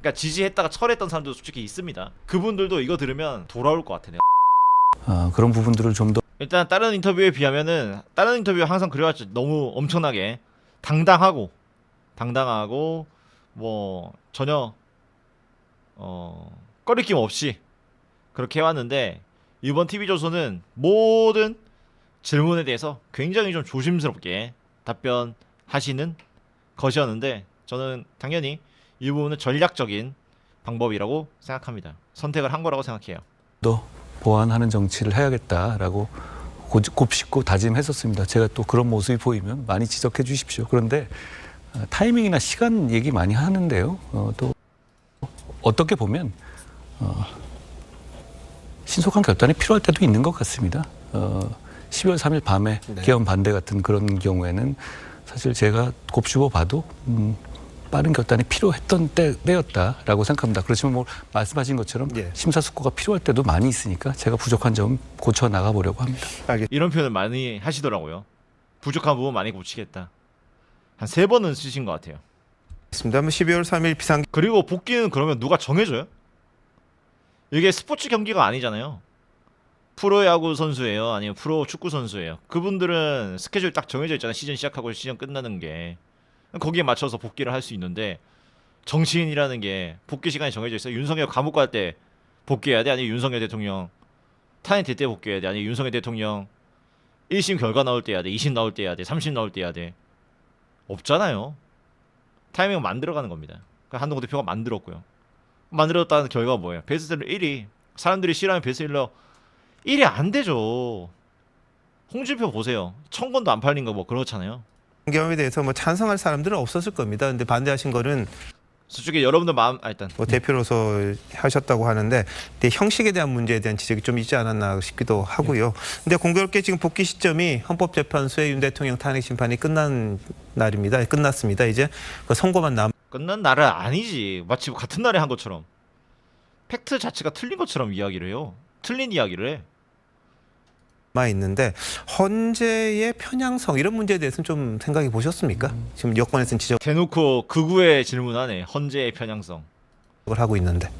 그러니까 지지했다가 철회했던 사람도 솔직히 있습니다. 그분들도 이거 들으면 돌아올 것 같아. 그런 부분들을 좀 더 일단 다른 인터뷰에 비하면은 다른 인터뷰가 항상 그래왔죠. 너무 엄청나게 당당하고 뭐 전혀 꺼리낌 없이 그렇게 해왔는데 이번 TV조선은 모든 질문에 대해서 굉장히 좀 조심스럽게 답변하시는 것이었는데 저는 당연히 이 부분은 전략적인 방법이라고 생각합니다. 선택을 한 거라고 생각해요. 보완하는 정치를 해야겠다라고 곱씹고 다짐했었습니다. 제가 또 그런 모습이 보이면 많이 지적해 주십시오. 그런데 타이밍이나 시간 얘기 많이 하는데요. 또 어떻게 보면 신속한 결단이 필요할 때도 있는 것 같습니다. 12월 3일 밤에 개헌 반대 같은 그런 경우에는 사실 제가 곱씹어 봐도 빠른 결단이 필요했던 때였다라고 생각합니다. 그렇지만 뭐 말씀하신 것처럼 심사숙고가 필요할 때도 많이 있으니까 제가 부족한 점 고쳐 나가 보려고 합니다. 이런 표현을 많이 하시더라고요. 부족한 부분 많이 고치겠다. 한 3번은 쓰신 것 같아요. 있습니다. 12월 3일 비상 그리고 복귀는 그러면 누가 정해줘요? 이게 스포츠 경기가 아니잖아요. 프로야구 선수예요? 아니면 프로 축구 선수예요? 그분들은 스케줄 딱 정해져 있잖아요. 시즌 시작하고 시즌 끝나는 게. 거기에 맞춰서 복귀를 할 수 있는데 정치인이라는 게 복귀 시간이 정해져 있어요. 윤석열 감옥 갈 때 복귀해야 돼? 아니면 윤석열 대통령 탄핵될 때 복귀해야 돼? 아니면 윤석열 대통령 1심 결과 나올 때 해야 돼? 2심 나올 때 해야 돼? 3심 나올 때 해야 돼? 없잖아요. 타이밍을 만들어가는 겁니다. 한동훈 대표가 만들었고요. 만들었다는 결과가 뭐예요? 베스트셀러 1위. 사람들이 싫어하는 베스트셀러 1위 안 되죠. 홍준표 보세요. 1000권도 안 팔린 거 뭐 그렇잖아요. 개헌에 대해서 뭐 찬성할 사람들은 없었을 겁니다. 근데 반대하신 거는 솔직히 여러분들 마음 일단 뭐 대표로서 하셨다고 하는데 형식에 대한 문제에 대한 지적이 좀 있지 않았나 싶기도 하고요. 근데 공교롭게 지금 복귀 시점이 헌법재판소의 윤 대통령 탄핵 심판이 끝난 날입니다. 끝났습니다. 이제 그 선고만 끝난 날은 아니지. 마치 같은 날에 한 것처럼 팩트 자체가 틀린 것처럼 이야기를 해요. 틀린 이야기를 해. 남아 있는데 헌재의 편향성 이런 문제에 대해서는 좀 생각해 보셨습니까? 지금 여권에서는 지적을 대놓고 극우에 질문하네. 헌재의 편향성. 하고 있는데.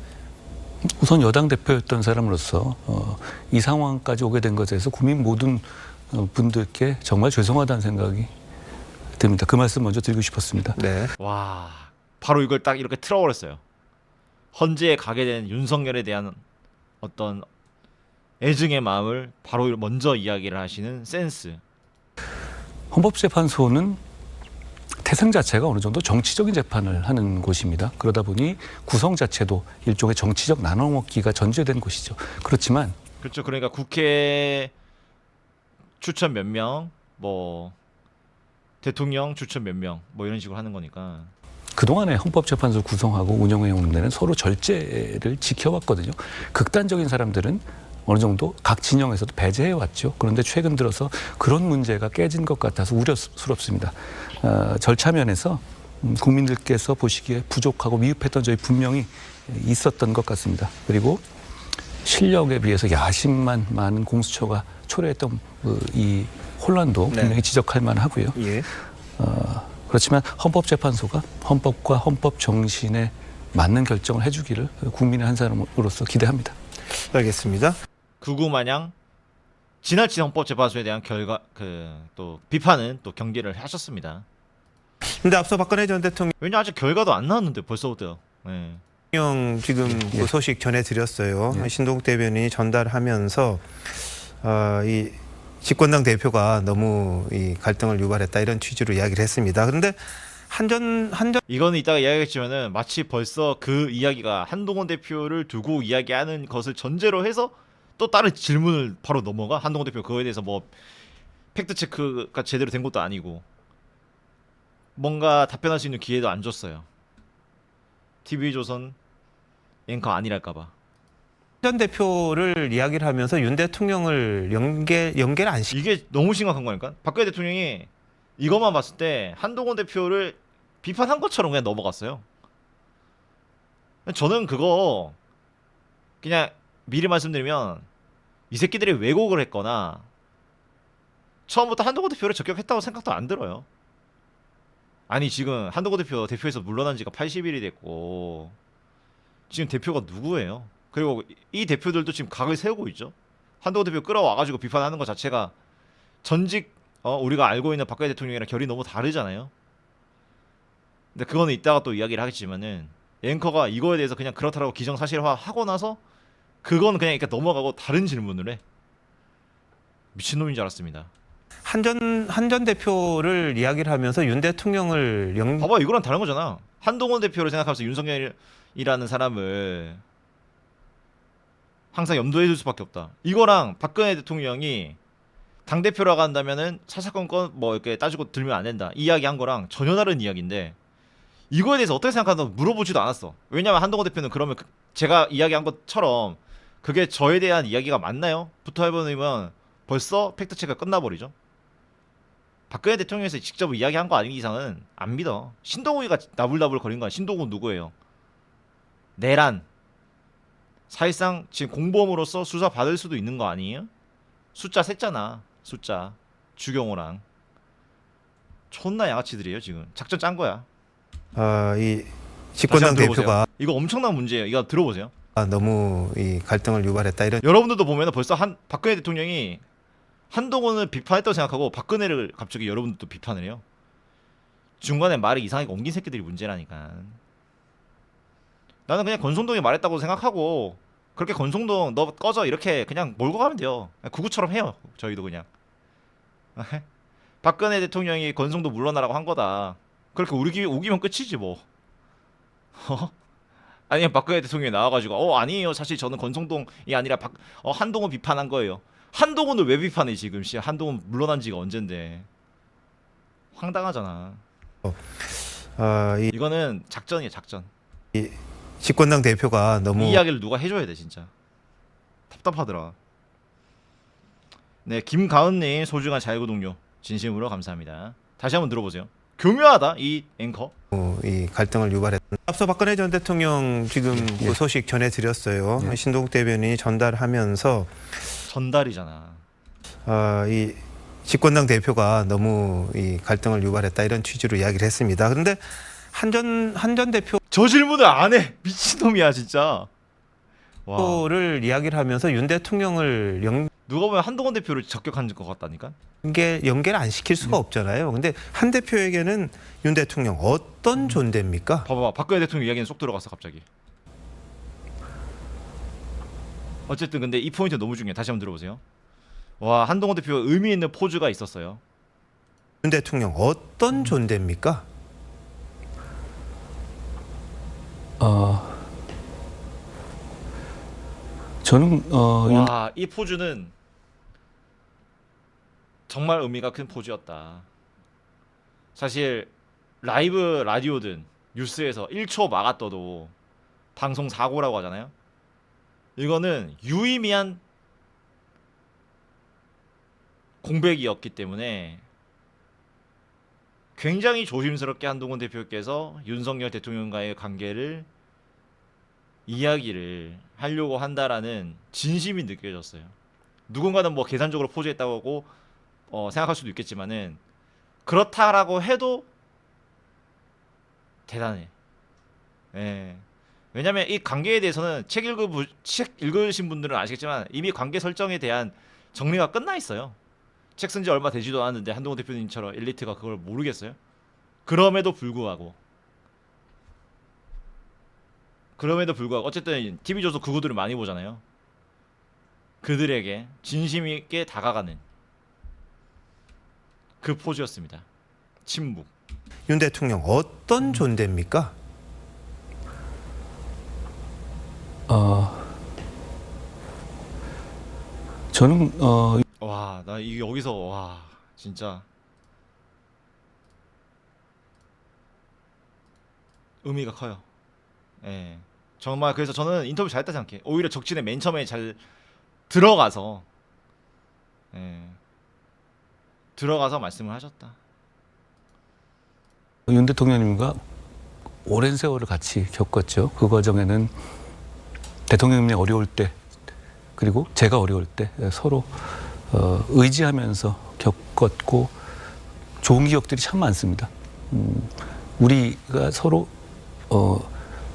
우선 여당 대표였던 사람으로서 이 상황까지 오게 된 것에 대해서 국민 모든 분들께 정말 죄송하다는 생각이 듭니다. 그 말씀 먼저 드리고 싶었습니다. 네. 와, 바로 이걸 딱 이렇게 틀어버렸어요. 헌재에 가게 된 윤석열에 대한 어떤 애증의 마음을 바로 먼저 이야기를 하시는 센스. 헌법재판소는 태생 자체가 어느 정도 정치적인 재판을 하는 곳입니다. 그러다 보니 구성 자체도 일종의 정치적 나눠먹기가 전제된 곳이죠. 그렇지만 그렇죠. 그러니까 국회 추천 몇 명, 뭐 대통령 추천 몇 명, 뭐 이런 식으로 하는 거니까. 그동안에 헌법재판소 구성하고 운영해오는 데는 서로 절제를 지켜왔거든요. 극단적인 사람들은 어느 정도 각 진영에서도 배제해왔죠. 그런데 최근 들어서 그런 문제가 깨진 것 같아서 우려스럽습니다. 절차 면에서 국민들께서 보시기에 부족하고 미흡했던 점이 분명히 있었던 것 같습니다. 그리고 실력에 비해서 야심만 많은 공수처가 초래했던 이 혼란도 분명히 지적할 만하고요. 예. 그렇지만 헌법재판소가 헌법과 헌법 정신에 맞는 결정을 해주기를 국민의 한 사람으로서 기대합니다. 알겠습니다. 극우 마냥 지나친 헌법재판소에 대한 결과 또 비판은 또 경계를 하셨습니다. 근데 앞서 박근혜 전 대통령 왜냐 아직 결과도 안 나왔는데 벌써부터. 네. 지금 그 소식 전해드렸어요. 신동욱 대변인이 전달하면서 이 집권당 대표가 너무 이 갈등을 유발했다 이런 취지로 이야기를 했습니다. 그런데 한전 이거는 이따가 이야기했지만은 마치 벌써 그 이야기가 한동훈 대표를 두고 이야기하는 것을 전제로 해서 또 다른 질문을 바로 넘어가. 한동훈 대표 그거에 대해서 뭐 팩트 체크가 제대로 된 것도 아니고 뭔가 답변할 수 있는 기회도 안 줬어요. TV조선 앵커 아니랄까봐. 전 대표를 이야기를 하면서 윤 대통령을 연계를 안 시. 이게 너무 심각한 거니까. 박근혜 대통령이 이것만 봤을 때 한동훈 대표를 비판한 것처럼 그냥 넘어갔어요. 저는 그거 그냥 미리 말씀드리면 이 새끼들이 왜곡을 했거나 처음부터 한동훈 대표를 적격했다고 생각도 안 들어요. 아니 지금 한동훈 대표 대표에서 물러난 지가 80일이 됐고 지금 대표가 누구예요? 그리고 이 대표들도 지금 각을 세우고 있죠. 한동훈 대표 끌어와가지고 비판하는 것 자체가 전직 우리가 알고 있는 박근혜 대통령이랑 결이 너무 다르잖아요. 근데 그거는 이따가 또 이야기를 하겠지만은 앵커가 이거에 대해서 그냥 그렇다라고 기정사실화 하고 나서 그건 그냥 이렇게 넘어가고 다른 질문을 해. 미친놈인 줄 알았습니다. 한전 대표를 이야기를 하면서 윤 대통령을 봐봐, 이거랑 다른 거잖아. 한동훈 대표를 생각하면서 윤석열이라는 사람을 항상 염두에 둘 수밖에 없다. 이거랑 박근혜 대통령이 당 대표라고 한다면은 사사건건 뭐 이렇게 따지고 들면 안 된다. 이 이야기 한 거랑 전혀 다른 이야기인데 이거에 대해서 어떻게 생각하나 물어보지도 않았어. 왜냐면 한동훈 대표는 그러면 제가 이야기한 것처럼 그게 저에 대한 이야기가 맞나요? 부터 해보면 벌써 팩트 체크가 끝나버리죠. 박근혜 대통령에서 직접 이야기한 거 아닌 이상은 안 믿어. 신동욱이가 나불나불 거린 거야. 신동욱 누구예요? 내란. 사실상 지금 공범으로서 수사 받을 수도 있는 거 아니에요? 숫자 셌잖아. 숫자. 주경호랑. 존나 양아치들이에요 지금. 작전 짠 거야. 이 다시 집권당 한번 들어보세요. 대표가 이거 엄청난 문제예요. 이거 들어보세요. 너무 이 갈등을 유발했다 이런. 여러분들도 보면 벌써 박근혜 대통령이 한동훈을 비판했다고 생각하고 박근혜를 갑자기 여러분들도 비판을 해요. 중간에 말이 이상하게 옮긴 새끼들이 문제라니까. 나는 그냥 권성동이 말했다고 생각하고 그렇게 권성동 너 꺼져 이렇게 그냥 몰고 가면 돼요. 그냥 구구처럼 해요. 저희도 그냥. 박근혜 대통령이 권성동 물러나라고 한 거다. 그렇게 우기면 끝이지 뭐. 아니면 박근혜 대통령이 나와가지고 아니에요. 사실 저는 권성동이 아니라 한동훈 비판한 거예요. 한동훈을 왜 비판해 지금? 한동훈 물러난 지가 언젠데. 황당하잖아. 이거는 작전이에요, 작전. 이 집권당 대표가 너무 이 이야기를 누가 해줘야 돼 진짜. 답답하더라. 네, 김가은님 소중한 자유구 동료 진심으로 감사합니다. 다시 한번 들어보세요. 교묘하다 이 앵커. 이 갈등을 유발했다. 앞서 박근혜 전 대통령 지금 그 소식 전해드렸어요. 신동욱 대변인이 전달하면서 전달이잖아. 이 집권당 대표가 너무 이 갈등을 유발했다 이런 취지로 이야기를 했습니다. 그런데 한전 대표 저 질문을 안 해. 미친놈이야 진짜. 와. 를 이야기를 하면서 윤 대통령을 누가 보면 한동훈 대표를 적격한 것 같다니까. 연계를 안 시킬 수가 없잖아요. 근데 한 대표에게는 윤 대통령 어떤 존재입니까? 봐봐, 박근혜 대통령 이야기는 쏙 들어갔어 갑자기. 어쨌든 근데 이 포인트 너무 중요해. 다시 한번 들어보세요. 와, 한동훈 대표가 의미 있는 포즈가 있었어요. 윤 대통령 어떤 존재입니까? 저는 와, 이 포즈는 정말 의미가 큰 포즈였다. 사실 라이브 라디오든 뉴스에서 1초 막았어도 방송 사고라고 하잖아요. 이거는 유의미한 공백이었기 때문에 굉장히 조심스럽게 한동훈 대표께서 윤석열 대통령과의 관계를 이야기를 하려고 한다라는 진심이 느껴졌어요. 누군가는 뭐 계산적으로 포즈했다고 생각할 수도 있겠지만은 그렇다라고 해도 대단해. 예. 왜냐면 이 관계에 대해서는 책 읽으신 분들은 아시겠지만 이미 관계 설정에 대한 정리가 끝나 있어요. 책 쓴 지 얼마 되지도 않았는데 한동훈 대표님처럼 엘리트가 그걸 모르겠어요? 그럼에도 불구하고 어쨌든 TV조선 그구들을 많이 보잖아요. 그들에게 진심 있게 다가가는 그 포즈였습니다. 침묵. 윤 대통령 어떤 존재입니까? 저는 와, 나 이게 여기서 와 진짜 의미가 커요. 예, 정말 그래서 저는 인터뷰 잘했다 생각해. 오히려 적진에 맨 처음에 잘 들어가서 들어가서 말씀을 하셨다. 윤 대통령님과 오랜 세월을 같이 겪었죠. 그 과정에는 대통령님이 어려울 때 그리고 제가 어려울 때 서로 의지하면서 겪었고 좋은 기억들이 참 많습니다. 우리가 서로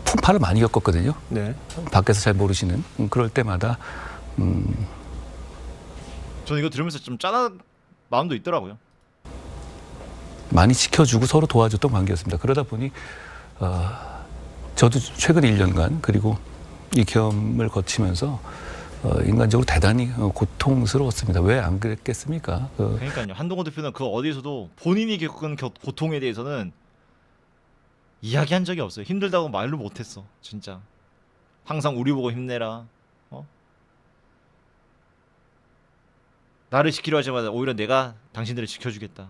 풍파를 많이 겪었거든요. 네. 밖에서 잘 모르시는 그럴 때마다 저는 이거 들으면서 좀 짠한 마음도 있더라고요. 많이 지켜주고 서로 도와줬던 관계였습니다. 그러다 보니 저도 최근 1년간 그리고 이 경험을 거치면서 인간적으로 대단히 고통스러웠습니다. 왜 안 그랬겠습니까? 그러니까요. 한동훈 대표는 그 어디서도 본인이 겪은 고통에 대해서는 이야기한 적이 없어요. 힘들다고 말로 못했어. 진짜. 항상 우리 보고 힘내라. 나를 지키려 하지 마라. 오히려 내가 당신들을 지켜주겠다.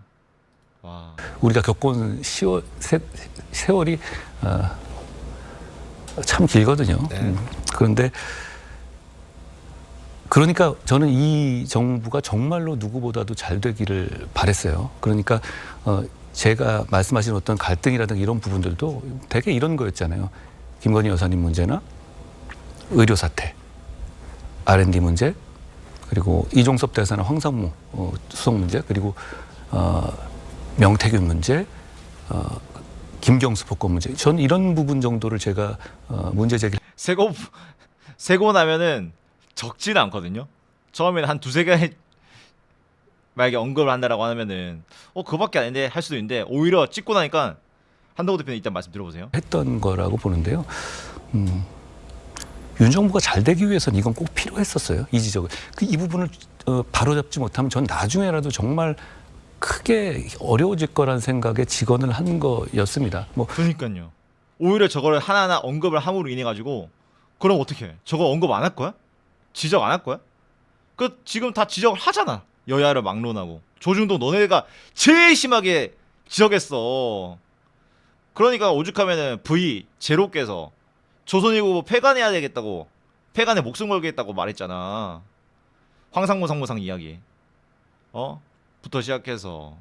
와. 우리가 겪어온 세월이 참 길거든요. 네. 그런데 그러니까 저는 이 정부가 정말로 누구보다도 잘 되기를 바랬어요. 그러니까 제가 말씀하신 어떤 갈등이라든가 이런 부분들도 되게 이런 거였잖아요. 김건희 여사님 문제나 의료 사태, R&D 문제, 그리고 이종섭 대사나 황상무 수석 문제, 그리고 명태균 문제, 김경수 복권 문제. 전 이런 부분 정도를 제가 문제 제기. 세고 나면은 적지는 않거든요. 처음에는 한 두세 개 만약에 언급을 한다라고 하면은 그거밖에 아닌데 할 수도 있는데 오히려 찍고 나니까 한동훈 대표님 일단 말씀 들어보세요. 했던 거라고 보는데요. 윤 정부가 잘 되기 위해서는 이건 꼭 필요했었어요. 이 지적을. 이 부분을 바로잡지 못하면 전 나중에라도 정말 크게 어려워질 거란 생각에 직언을 한 거였습니다. 그러니까요. 오히려 저거를 하나하나 언급을 함으로 인해 가지고 그럼 어떻게 해? 저거 언급 안 할 거야? 지적 안 할 거야? 그 지금 다 지적을 하잖아. 여야를 막론하고. 조중동 너네가 제일 심하게 지적했어. 그러니까 오죽하면은 V 제로께서 조선일보 폐간해야 되겠다고, 폐간에 목숨 걸겠다고 말했잖아. 황상무 상무상 이야기 부터 시작해서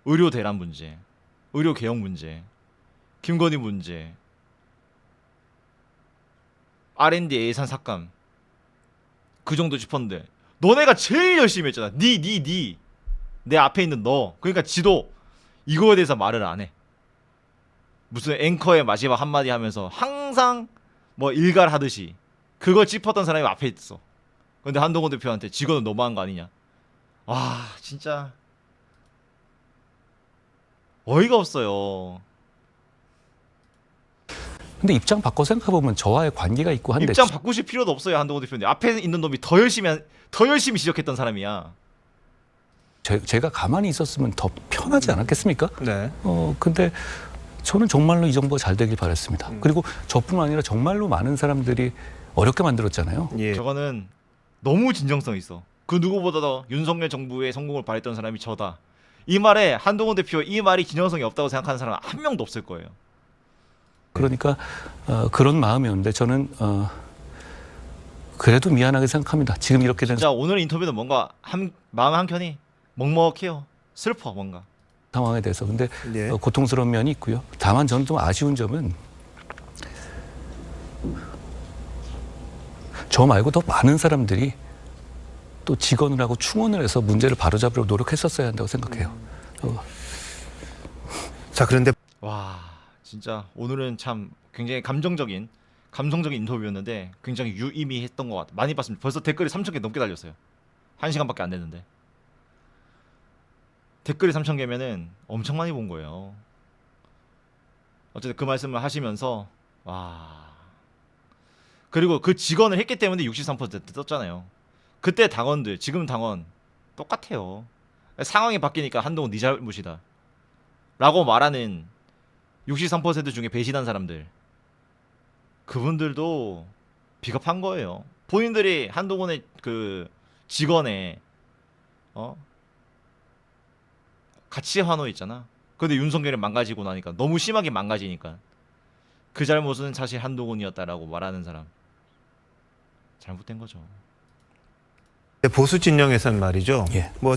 의료 대란 문제, 의료 개혁 문제, 김건희 문제, R&D 예산 삭감 그 정도 짚었는데 너네가 제일 열심히 했잖아. 내 앞에 있는 너. 그러니까 지도 이거에 대해서 말을 안 해. 무슨 앵커의 마지막 한마디 하면서 항상 뭐 일갈하듯이 그걸 짚었던 사람이 앞에 있어. 근데 한동훈 대표한테 직원은 너무한 거 아니냐. 와 진짜 어이가 없어요. 근데 입장 바꿔 생각해보면 저와의 관계가 있고 한데 입장 바꾸실 필요도 없어요. 한동훈 대표님 앞에 있는 놈이 더 열심히 지적했던 사람이야. 제가 가만히 있었으면 더 편하지 않았겠습니까? 네. 근데 저는 정말로 이 정부가 잘 되길 바랐습니다. 그리고 저뿐만 아니라 정말로 많은 사람들이 어렵게 만들었잖아요. 예. 저거는 너무 진정성 있어. 그 누구보다도 윤석열 정부의 성공을 바랬던 사람이 저다. 이 말에 한동훈 대표 이 말이 진정성이 없다고 생각하는 사람은 한 명도 없을 거예요. 그러니까 그런 마음이었는데 저는 그래도 미안하게 생각합니다. 지금 이렇게 된 진짜 오늘 인터뷰는 뭔가 마음 한켠이 먹먹해요. 슬퍼 뭔가. 상황에 대해서. 근데 예. 고통스러운 면이 있고요. 다만 저는 좀 아쉬운 점은 저 말고 더 많은 사람들이 또 직언을 하고 충원을 해서 문제를 바로잡으려고 노력했었어야 한다고 생각해요. 자, 그런데 와 진짜 오늘은 참 굉장히 감성적인 인터뷰였는데 굉장히 유의미했던 것 같아. 많이 봤습니다. 벌써 댓글이 3,000개 넘게 달렸어요. 1시간밖에 안 됐는데 댓글이 3,000개면은 엄청 많이 본 거예요. 어쨌든 그 말씀을 하시면서 와 그리고 그 직원을 했기 때문에 63% 떴잖아요. 그때 당원들 지금 당원 똑같아요. 상황이 바뀌니까 한동훈 네 잘못이다 라고 말하는 63% 중에 배신한 사람들, 그분들도 비겁한 거예요. 본인들이 한동훈의 그 직원의 가치 환호 있잖아. 근데 윤석열이 망가지고 나니까 너무 심하게 망가지니까 그 잘못은 사실 한동훈이었다라고 말하는 사람 잘못된 거죠. 보수 진영에서는 말이죠. 예. 뭐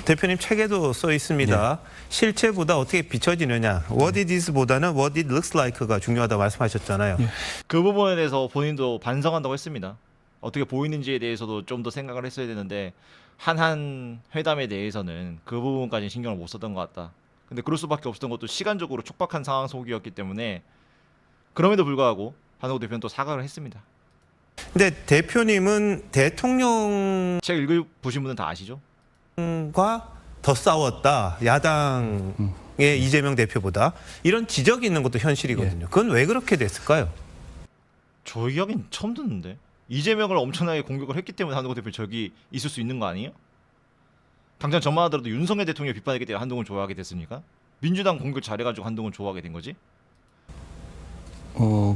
대표님 책에도 써 있습니다. 실체보다 어떻게 비춰지느냐. What it is보다는 what it looks like가 중요하다고 말씀하셨잖아요. 예. 그 부분에 대해서 본인도 반성한다고 했습니다. 어떻게 보이는지에 대해서도 좀 더 생각을 했어야 되는데 한한 회담에 대해서는 그 부분까지 신경을 못 썼던 것 같다. 근데 그럴 수밖에 없었던 것도 시간적으로 촉박한 상황 속이었기 때문에 그럼에도 불구하고 한동훈 대표는 또 사과를 했습니다. 근데 대표님은 대통령과 책 읽어보신 분은 다 아시죠? 더 싸웠다. 야당의 이재명 대표보다 이런 지적이 있는 것도 현실이거든요. 그건 왜 그렇게 됐을까요? 저 이야기는 처음 듣는데. 이재명을 엄청나게 공격을 했기 때문에 한동훈 대표 저기 있을 수 있는 거 아니에요? 당장 저만 하더라도 윤석열 대통령 비판했기 때문에 한동훈 좋아하게 됐습니까? 민주당 공격 잘해가지고 한동훈 좋아하게 된 거지?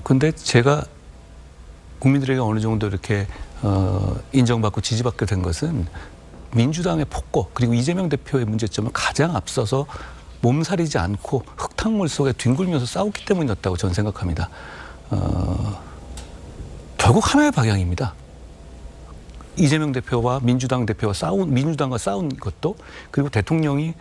근데 제가 국민들에게 어느 정도 이렇게 인정받고 지지받게 된 것은 민주당의 폭거 그리고 이재명 대표의 문제점을 가장 앞서서 몸살이지 않고 흙탕물 속에 뒹굴면서 싸웠기 때문이었다고 저는 생각합니다. 결국 하나의 방향입니다. 이재명 대표와 민주당 대표가 민주당과 싸운 것도 그리고 대통령이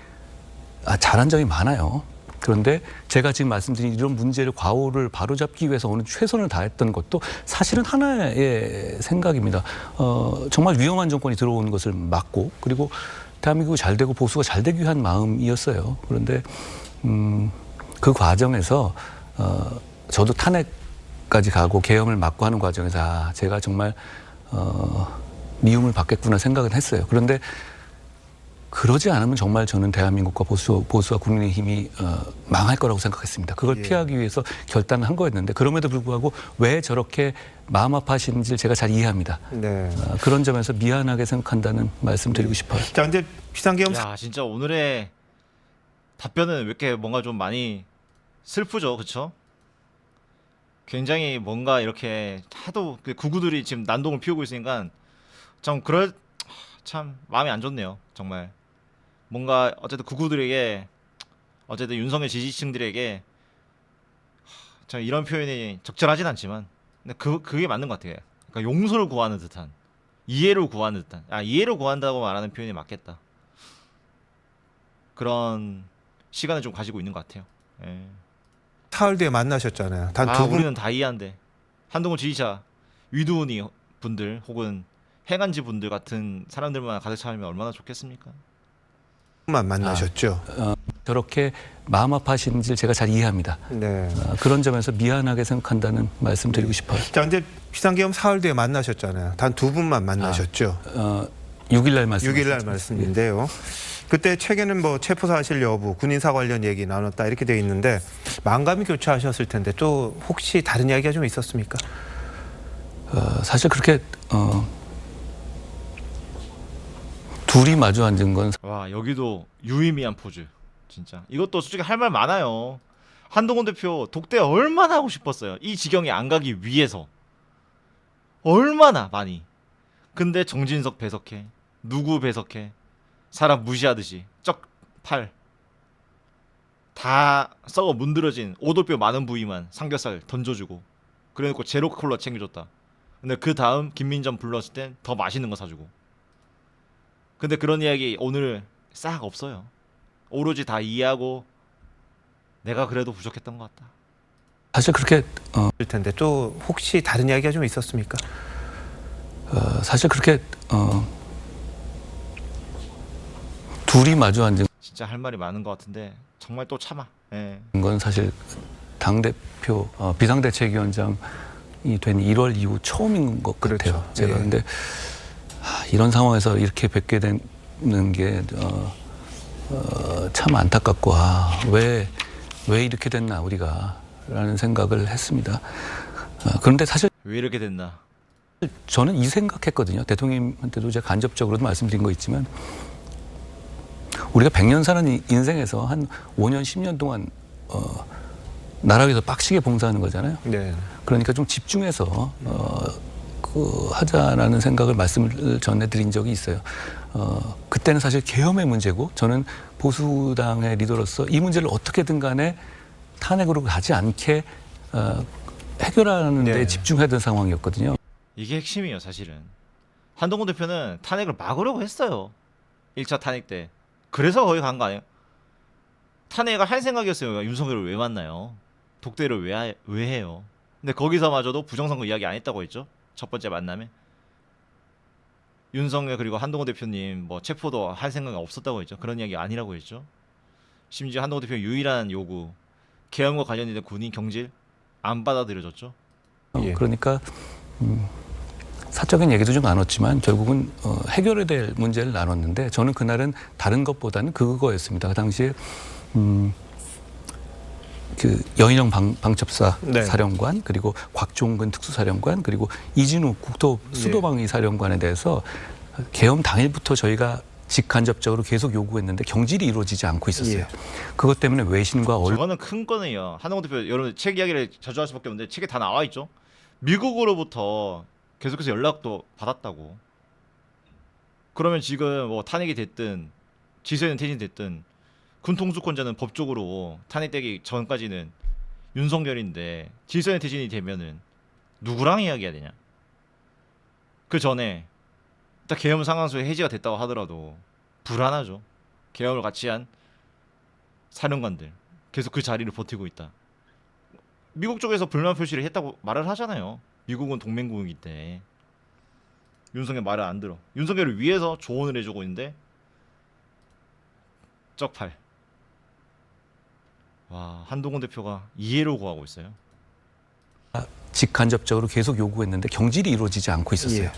잘한 점이 많아요. 그런데 제가 지금 말씀드린 이런 문제를 과오를 바로잡기 위해서 오늘 최선을 다했던 것도 사실은 하나의 생각입니다. 정말 위험한 정권이 들어오는 것을 막고 그리고 대한민국이 잘 되고 보수가 잘 되기 위한 마음이었어요. 그런데 그 과정에서 저도 탄핵까지 가고 계엄을 막고 하는 과정에서 제가 정말 미움을 받겠구나 생각은 했어요. 그런데 그러지 않으면 정말 저는 대한민국과 보수와 국민의힘이 망할 거라고 생각했습니다. 그걸 피하기 위해서 결단을 한 거였는데 그럼에도 불구하고 왜 저렇게 마음 아파하시는지 제가 잘 이해합니다. 네. 그런 점에서 미안하게 생각한다는 말씀 드리고 싶어요. 자, 근데 비상계엄 야 진짜 오늘의 답변은 왜 이렇게 뭔가 좀 많이 슬프죠, 그렇죠? 굉장히 뭔가 이렇게 하도 그 구구들이 지금 난동을 피우고 있으니까 참 마음이 안 좋네요, 정말. 뭔가 어쨌든 구구들에게 어쨌든 윤석열 지지층들에게 참 이런 표현이 적절하진 않지만 근데 그게 맞는 것 같아요. 그러니까 용서를 구하는 듯한 이해를 구하는 듯한 이해를 구한다고 말하는 표현이 맞겠다. 그런 시간을 좀 가지고 있는 것 같아요. 예. 사흘 뒤에 만나셨잖아요. 단 두 분. 우리는 다 이해한데 한동훈 지지자 위두은이 분들 혹은 행안지 분들 같은 사람들만 가득 차면 얼마나 좋겠습니까? 만 만나셨죠. 저렇게 마음 아파하시는지 제가 잘 이해합니다. 네. 그런 점에서 미안하게 생각한다는 말씀 드리고 싶어요. 자, 근데 비상계엄 사흘 뒤에 만나셨잖아요. 단 두 분만 만나셨죠. 6일날 말씀. 6일날 말씀인데요. 그때 책에는 뭐 체포 사실 여부, 군인사 관련 얘기 나눴다 이렇게 돼 있는데 만감이 교차하셨을 텐데 또 혹시 다른 이야기가 좀 있었습니까? 사실 그렇게 둘이 마주 앉은 건 와 여기도 유의미한 포즈 진짜 이것도 솔직히 할 말 많아요. 한동훈 대표 독대 얼마나 하고 싶었어요. 이 지경에 안 가기 위해서 얼마나 많이. 근데 정진석 배석해, 누구 배석해, 사람 무시하듯이 쩍팔 다 썩어 문드러진 오돌뼈 많은 부위만 삼겹살 던져주고 그래놓고 제로 콜라 챙겨줬다. 근데 그 다음 김민정 불렀을 땐 더 맛있는 거 사주고. 근데 그런 이야기 오늘 싹 없어요. 오로지 다 이해하고 내가 그래도 부족했던 것 같다. 사실 그렇게 일 텐데 또 혹시 다른 이야기가 좀 있었습니까? 사실 그렇게 둘이 마주 앉은 진짜 할 말이 많은 것 같은데 정말 또 참아. 예. 건 사실 당대표 비상대책위원장이 된 1월 이후 처음인 것 같아요. 그렇죠. 제가 예. 근데 이런 상황에서 이렇게 뵙게 되는 게 참 안타깝고 왜 이렇게 됐나 우리가 라는 생각을 했습니다. 그런데 사실 왜 이렇게 됐나? 저는 이 생각했거든요. 대통령한테도 제가 간접적으로도 말씀드린 거 있지만 우리가 100년 사는 인생에서 한 5년 10년 동안 나라 위해서 빡시게 봉사하는 거잖아요. 네. 그러니까 좀 집중해서 하자라는 생각을 말씀을 전해드린 적이 있어요. 그때는 사실 계엄의 문제고 저는 보수당의 리더로서 이 문제를 어떻게든 간에 탄핵으로 가지 않게 해결하는 데 네. 집중해야 되는 상황이었거든요. 이게 핵심이에요 사실은. 한동훈 대표는 탄핵을 막으려고 했어요. 1차 탄핵 때. 그래서 거기 간 거 아니에요? 탄핵을 할 생각이었어요. 윤석열을 왜 만나요? 독대를 왜 해요? 근데 거기서마저도 부정선거 이야기 안 했다고 했죠. 첫 번째 만남에. 윤석열 그리고 한동훈 대표님 뭐 체포도 할 생각이 없었다고 했죠. 그런 이야기 아니라고 했죠. 심지어 한동훈 대표 유일한 요구 계엄과 관련된 군인 경질 안 받아들여졌죠. 예. 그러니까 사적인 얘기도 좀 나눴지만 결국은 해결해야 될 문제를 나눴는데 저는 그날은 다른 것보다는 그거였습니다. 그 당시에 그 여인영 방첩사 네. 사령관 그리고 곽종근 특수사령관 그리고 이진우 수도방위 사령관에 대해서 계엄 당일부터 저희가 직간접적으로 계속 요구했는데 경질이 이루어지지 않고 있었어요. 예. 그것 때문에 외신과 언론 저거는 큰 거네요. 한동훈 대표 여러분 책 이야기를 자주 할 수밖에 없는데 책에 다 나와 있죠. 미국으로부터 계속해서 연락도 받았다고. 그러면 지금 뭐 탄핵이 됐든 지소연 퇴진이 됐든 군 통수권자는 법적으로 탄핵되기 전까지는 윤석열인데 지소연 퇴진이 되면은 누구랑 이야기해야 되냐? 그 전에 일단 계엄 상황소에 해지가 됐다고 하더라도 불안하죠. 계엄을 같이 한 사령관들 계속 그 자리를 버티고 있다. 미국 쪽에서 불만 표시를 했다고 말을 하잖아요. 미국은 동맹국이기 때문에 윤석열 말을 안 들어. 윤석열을 위해서 조언을 해주고 있는데 쪽팔. 와, 한동훈 대표가 이해를 구하고 있어요. 직간접적으로 계속 요구했는데 경질이 이루어지지 않고 있었어요. 예.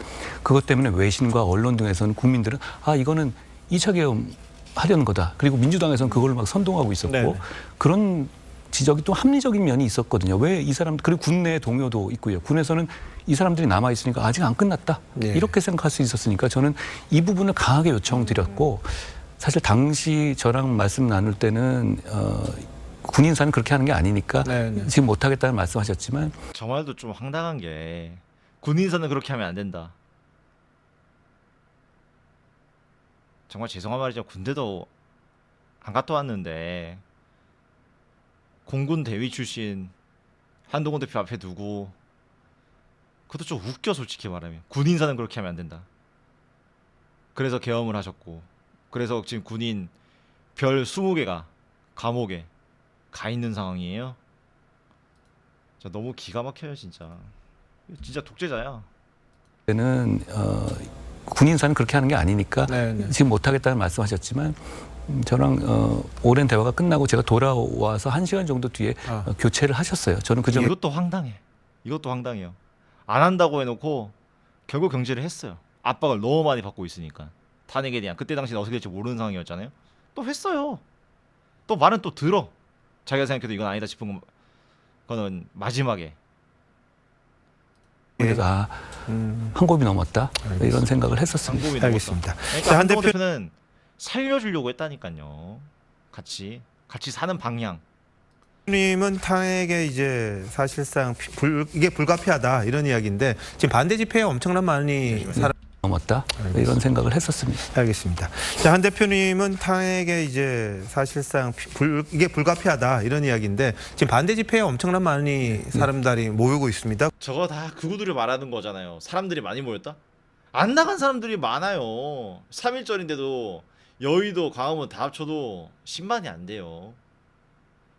그것 때문에 외신과 언론 등에서는 국민들은 이거는 2차 계엄 하려는 거다. 그리고 민주당에서는 그걸 막 선동하고 있었고 네네. 그런 지적이 또 합리적인 면이 있었거든요. 왜 이 사람 그리고 군내 동요도 있고요. 군에서는 이 사람들이 남아 있으니까 아직 안 끝났다. 예. 이렇게 생각할 수 있었으니까 저는 이 부분을 강하게 요청드렸고 사실 당시 저랑 말씀 나눌 때는 군인사는 그렇게 하는 게 아니니까 네네. 지금 못하겠다는 말씀하셨지만 저 말도 좀 황당한 게 군인사는 그렇게 하면 안 된다. 정말 죄송한 말이죠. 군대도 안 갔다 왔는데 공군 대위 출신 한동훈 대표 앞에 두고 그것도 좀 웃겨 솔직히 말하면. 군인사는 그렇게 하면 안 된다. 그래서 계엄을 하셨고 그래서 지금 군인 별 20개가 감옥에 가 있는 상황이에요. 저 너무 기가 막혀요 진짜. 진짜 독재자야. 때는 군인사는 그렇게 하는 게 아니니까 네네. 지금 못하겠다는 말씀하셨지만 저랑 오랜 대화가 끝나고 제가 돌아와서 1시간 정도 뒤에 교체를 하셨어요. 저는 그 점 이것도 황당해. 이것도 황당해요. 안 한다고 해놓고 결국 경질을 했어요. 압박을 너무 많이 받고 있으니까. 탄핵에 대한 그때 당시는 어떻게 될지 모르는 상황이었잖아요. 또 했어요. 또 말은 또 들어. 자기가 생각해도 이건 아니다 싶은 거는 마지막에. 그래서 한 곱이 넘었다 이런 생각을 했었습니다. 방법이 알겠습니다. 넘었다. 그러니까 자, 한 한동훈 대표 대표는 살려주려고 했다니까요. 같이 사는 방향. 님은 탄핵에 이제 사실상 이게 불가피하다 이런 이야기인데 지금 반대 집회에 엄청난 많이 넘었다 이런 생각을 했었습니다. 알겠습니다. 자, 한 대표님은 탄핵에 이제 사실상 이게 불가피하다 이런 이야기인데 지금 반대 집회에 엄청난 많이 사람들이 모이고 있습니다. 저거 다 그구들이 말하는 거잖아요. 사람들이 많이 모였다? 안 나간 사람들이 많아요. 3.1절인데도 여의도, 광화문 다 합쳐도 10만이 안 돼요.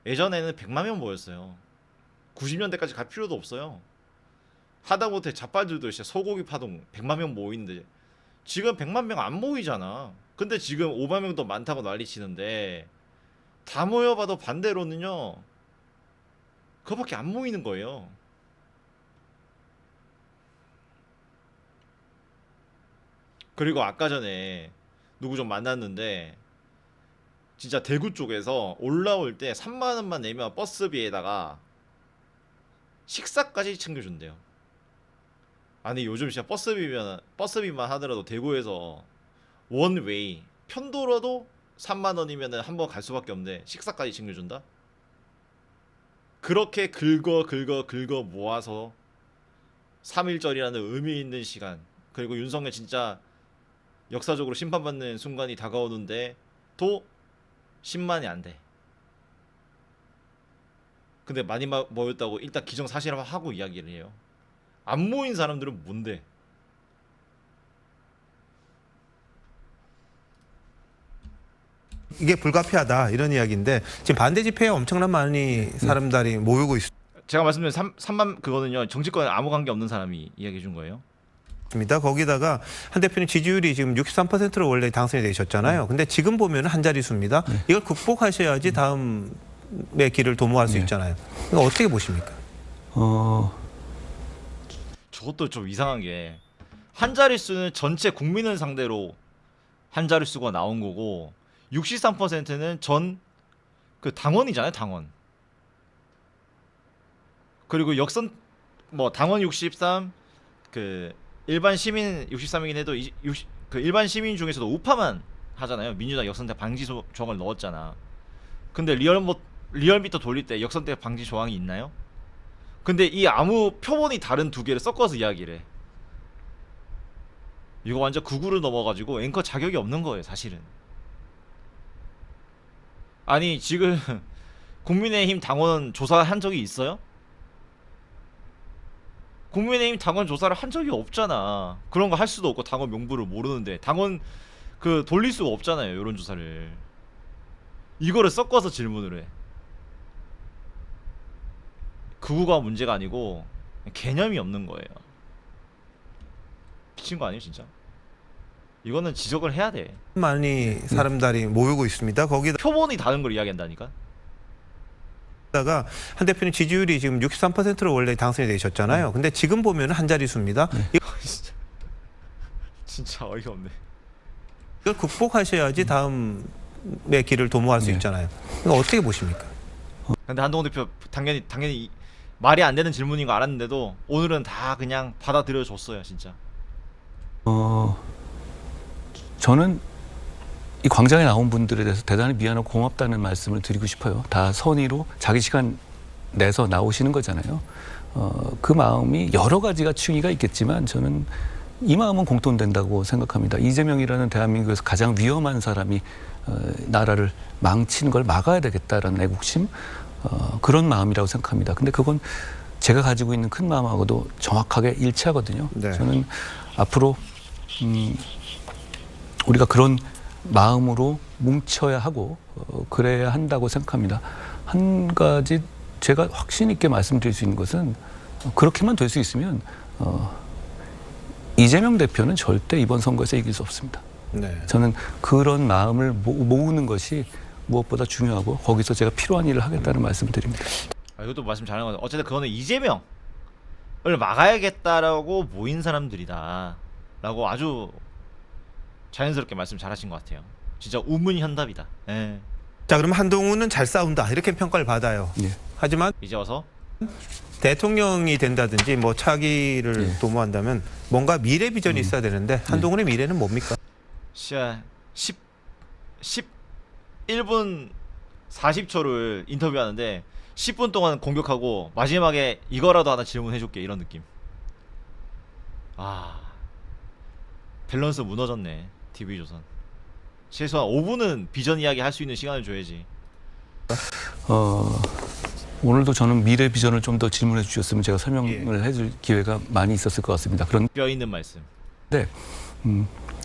예전에는 100만 명 모였어요. 90년대까지 갈 필요도 없어요. 하다못해 자빠들도 진짜 소고기 파동 100만 명 모이는데 지금 100만 명 안 모이잖아. 근데 지금 5만 명도 많다고 난리 치는데 다 모여봐도 반대로는요. 그거밖에 안 모이는 거예요. 그리고 아까 전에 누구 좀 만났는데 진짜 대구 쪽에서 올라올 때 3만 원만 내면 버스비에다가 식사까지 챙겨준대요. 아니 요즘 진짜 버스비만 하더라도 대구에서 원웨이 편도로도 3만 원이면은 한번 갈 수밖에 없는데 식사까지 챙겨준다? 그렇게 긁어 모아서 3.1절이라는 의미 있는 시간 그리고 윤석열 진짜 역사적으로 심판받는 순간이 다가오는데 또 10만이 안 돼. 근데 많이 모였다고 일단 기정사실화하고 이야기를 해요. 안 모인 사람들은 뭔데? 이게 불가피하다 이런 이야기인데 지금 반대 집회에 엄청난 많이 사람들이 모이고 있습니다. 제가 말씀드린 3만 그거는요. 정치권에 아무 관계 없는 사람이 이야기해 준 거예요. 거기다가 한 대표님 지지율이 지금 63%로 원래 당선이 되셨잖아요. 근데 지금 보면 한 자릿수입니다. 이걸 극복하셔야지 다음의 길을 도모할 수 있잖아요. 이거 어떻게 보십니까? 저것도 좀 이상한 게 한 자릿수는 전체 국민을 상대로 한 자릿수가 나온 거고 63%는 전 그 당원이잖아요, 당원. 그리고 역선 뭐 당원 63, 그 일반 시민 63이긴 해도 그 일반 시민 중에서도 우파만 하잖아요. 민주당 역선택 방지 조항을 넣었잖아. 근데 리얼미터 돌릴 때 역선택 방지 조항이 있나요? 근데 이 아무 표본이 다른 두 개를 섞어서 이야기를 해. 이거 완전 극우를 넘어가지고 앵커 자격이 없는 거예요, 사실은. 아니 지금 국민의힘 당원 조사한 적이 있어요? 국민의힘 당원 조사를 한 적이 없잖아. 그런 거 할 수도 없고 당원 명부를 모르는데 당원 그 돌릴 수가 없잖아요, 여론조사를. 이거를 섞어서 질문을 해. 극우가 문제가 아니고 개념이 없는 거예요. 미친 거 아니에요, 진짜? 이거는 지적을 해야 돼. 많이 사람들이 모이고 있습니다. 거기다가 표본이 다른 걸 이야기한다니까. 한 대표님 지지율이 지금 63%로 원래 당선이 되셨잖아요. 근데 지금 보면 한 자릿수입니다. 진짜 어이가 없네. 이걸 극복하셔야지 다음의 길을 도모할 수 네. 있잖아요. 이거 어떻게 보십니까? 근데 한동훈 대표 당연히 말이 안 되는 질문인 거 알았는데도 오늘은 다 그냥 받아들여 줬어요, 진짜. 저는 이 광장에 나온 분들에 대해서 대단히 미안하고 고맙다는 말씀을 드리고 싶어요. 다 선의로 자기 시간 내서 나오시는 거잖아요. 그 마음이 여러 가지가 충의가 있겠지만 저는 이 마음은 공통된다고 생각합니다. 이재명이라는 대한민국에서 가장 위험한 사람이 나라를 망치는 걸 막아야 되겠다라는 애국심, 그런 마음이라고 생각합니다. 근데 그건 제가 가지고 있는 큰 마음하고도 정확하게 일치하거든요. 네. 저는 앞으로 우리가 그런 마음으로 뭉쳐야 하고 그래야 한다고 생각합니다. 한 가지 제가 확신 있게 말씀드릴 수 있는 것은 그렇게만 될 수 있으면 이재명 대표는 절대 이번 선거에서 이길 수 없습니다. 네. 저는 그런 마음을 모으는 것이 무엇보다 중요하고 거기서 제가 필요한 일을 하겠다는 말씀을 드립니다. 이것도 말씀 잘한 건데 어쨌든 그거는 이재명을 막아야겠다라고 모인 사람들이다라고 아주 자연스럽게 말씀 잘하신 것 같아요. 진짜 우문현답이다. 예. 자, 그러면 한동훈은 잘 싸운다 이렇게 평가를 받아요. 예. 하지만 이제 와서 대통령이 된다든지 뭐 차기를 예. 도모한다면 뭔가 미래 비전이 있어야 되는데 한동훈의 미래는 뭡니까? 시야 11분 40초를 인터뷰하는데 10분 동안 공격하고 마지막에 이거라도 하나 질문해줄게 이런 느낌. 아, 밸런스 무너졌네 TV조선. 최소한 5분은 비전 이야기 할 수 있는 시간을 줘야지. 오늘도 저는 미래 비전을 좀 더 질문해 주셨으면 제가 설명을 해줄 기회가 많이 있었을 것 같습니다. 그런데 뼈 있는 말씀.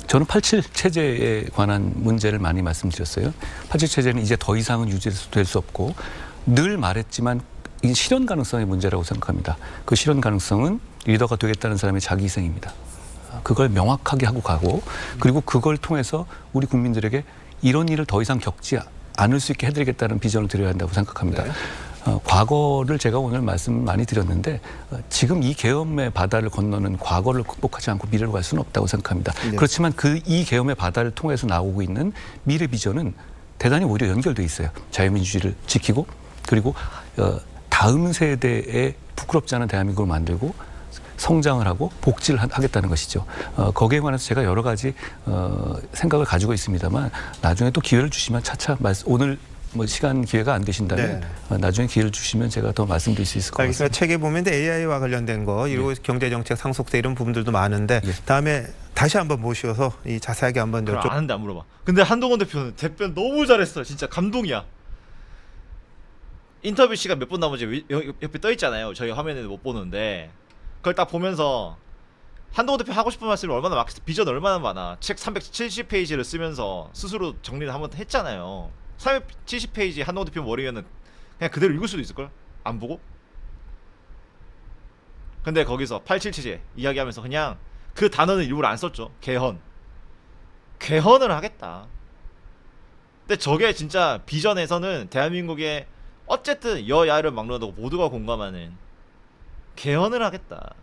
저는 87 체제에 관한 문제를 많이 말씀드렸어요. 87 체제는 이제 더 이상은 유지될 수 없고 늘 말했지만 이 실현 가능성의 문제라고 생각합니다. 그 실현 가능성은 리더가 되겠다는 사람의 자기 희생입니다. 그걸 명확하게 하고 가고 그리고 그걸 통해서 우리 국민들에게 이런 일을 더 이상 겪지 않을 수 있게 해드리겠다는 비전을 드려야 한다고 생각합니다. 네. 과거를 제가 오늘 말씀 많이 드렸는데 지금 이 계엄의 바다를 건너는 과거를 극복하지 않고 미래로 갈 수는 없다고 생각합니다. 네. 그렇지만 이 계엄의 바다를 통해서 나오고 있는 미래 비전은 대단히 오히려 연결돼 있어요. 자유민주주의를 지키고 그리고 다음 세대에 부끄럽지 않은 대한민국을 만들고 성장을 하고 복지를 하겠다는 것이죠. 거기에 관해서 제가 여러 가지 생각을 가지고 있습니다만 나중에 또 기회를 주시면 차차 오늘 뭐 시간 기회가 안 되신다면 나중에 기회를 주시면 제가 더 말씀드릴 수 있을 것 알겠습니다. 같습니다. 책에 보면 AI와 관련된 거 그리고 경제정책 상속세 이런 부분들도 많은데 예. 다음에 다시 한번 모셔서 이 자세하게 한번 그럼 여쭤. 아는데 안 물어봐. 근데 한동훈 대표는 답변 너무 잘했어. 진짜 감동이야. 인터뷰 시간 몇 분 남은지 옆에 떠 있잖아요. 저희 화면에 못 보는데 그걸 딱 보면서 한동훈 대표 하고 싶은 말씀이 얼마나 많겠어. 비전 얼마나 많아. 책 370페이지를 쓰면서 스스로 정리를 한번 했잖아요. 370페이지 한동훈 대표 머리면은 그냥 그대로 읽을 수도 있을걸? 안 보고? 근데 거기서 87 체제 이야기하면서 그냥 그 단어는 일부러 안 썼죠. 개헌을 하겠다. 근데 저게 진짜 비전에서는 대한민국의 어쨌든 여야를 막론하고 모두가 공감하는 개헌을 하겠다.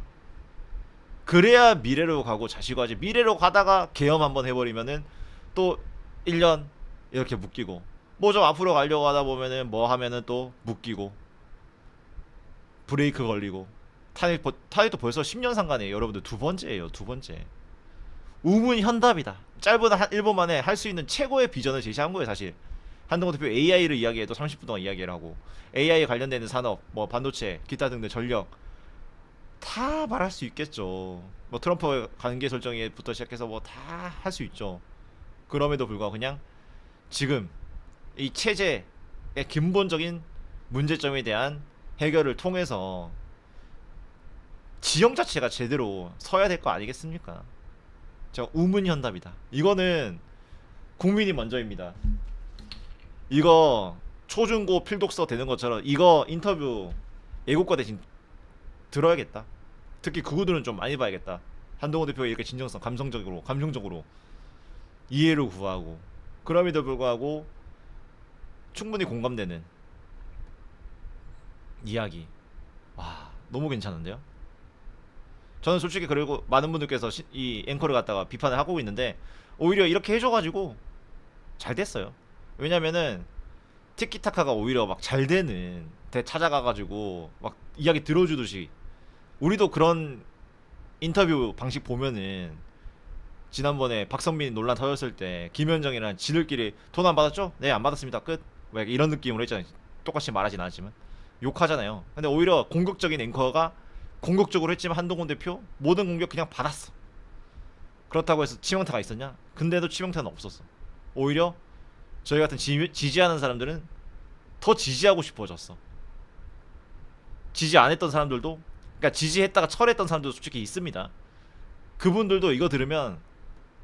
그래야 미래로 가고 자시고 하지. 미래로 가다가 개헌 한번 해버리면은 또 1년 이렇게 묶이고 뭐 좀 앞으로 가려고 하다 보면은 뭐 하면은 또 묶이고 브레이크 걸리고 탄핵도 벌써 10년 상관이에요. 여러분들 두 번째예요. 두 번째. 우문현답이다. 짧은 한 1분 만에 할 수 있는 최고의 비전을 제시한 거예요. 사실 한동훈 대표 AI를 이야기해도 30분 동안 이야기를 하고 AI 관련되는 산업 뭐 반도체 기타 등등 전력 다 말할 수 있겠죠. 뭐 트럼프 관계 설정에부터 시작해서 뭐 다 할 수 있죠. 그럼에도 불구하고 그냥 지금 이 체제의 근본적인 문제점에 대한 해결을 통해서 지형 자체가 제대로 서야 될 거 아니겠습니까? 저 우문현답이다. 이거는 국민이 먼저입니다. 이거 초중고 필독서 되는 것처럼 이거 인터뷰 애국가 대신 들어야겠다. 특히 그구들은 좀 많이 봐야겠다. 한동훈 대표가 이렇게 진정성, 감성적으로 이해를 구하고 그럼에도 불구하고 충분히 공감되는 이야기. 와, 너무 괜찮은데요? 저는 솔직히 그리고 많은 분들께서 이 앵커를 갖다가 비판을 하고 있는데 오히려 이렇게 해줘가지고 잘 됐어요. 왜냐면은 티키타카가 오히려 막 잘 되는 데 찾아가가지고 막 이야기 들어주듯이 우리도 그런 인터뷰 방식 보면은 지난번에 박성민 논란 터졌을 때 김현정이랑 지들끼리 돈 안 받았죠? 네, 안 받았습니다. 끝. 왜 이런 느낌으로 했잖아요. 똑같이 말하진 않았지만 욕하잖아요. 근데 오히려 공격적인 앵커가 공격적으로 했지만 한동훈 대표 모든 공격 그냥 받았어. 그렇다고 해서 치명타가 있었냐? 근데도 치명타는 없었어. 오히려 저희 같은 지지하는 사람들은 더 지지하고 싶어졌어. 지지 안 했던 사람들도, 그러니까 지지했다가 철회했던 사람들도 솔직히 있습니다. 그분들도 이거 들으면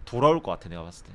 돌아올 것 같아, 내가 봤을 때.